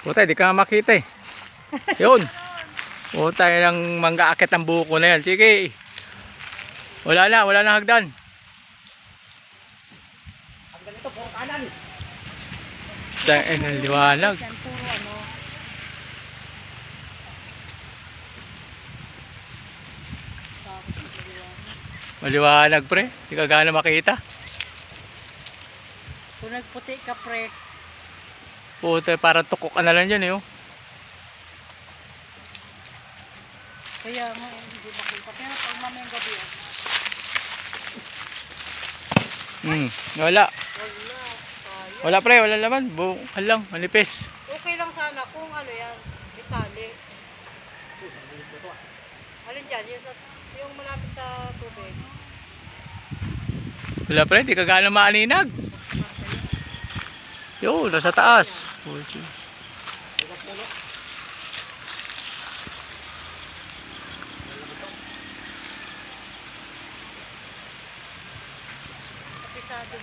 Puta, di ka makita eh. Yun. Puta, yung manggaakit ang buko na yan. Sige. Wala na hagdan. Hagdan ito, puro kanan. Ang liwanag. Yan, puro ano. Maliwanag pre. Di ka gana makita. Kung nagputi ka pre. Puta, parang tukok ka na lang dyan eh. Oh. Kaya nga hindi makita. Pero pag mamayang gabi yan. Wala. Wala. Wala pre, wala laman. Bukal lang, manipis. Okay lang sana kung ano yan. Itali. Alin dyan? Yung malapit sa tubig. Wala pre, di ka gana maaninag. Yo, nasa taas. Kapisado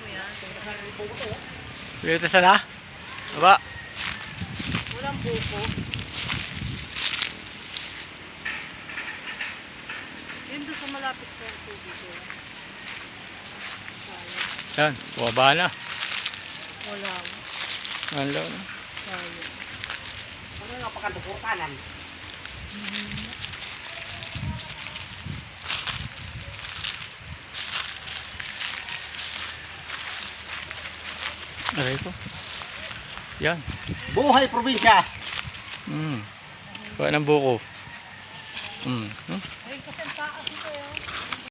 mo yan. Dito sana? Aba. Walang buko. Yun doon sa malapit sa tubig. Yan, bumaba na. Wala. Wala na. Sayang. Ano nga pagkanto, puro kanan. Aray ko. Yan. Buhay probinsya. Kuha ng buko. Ay, kasi ang taas.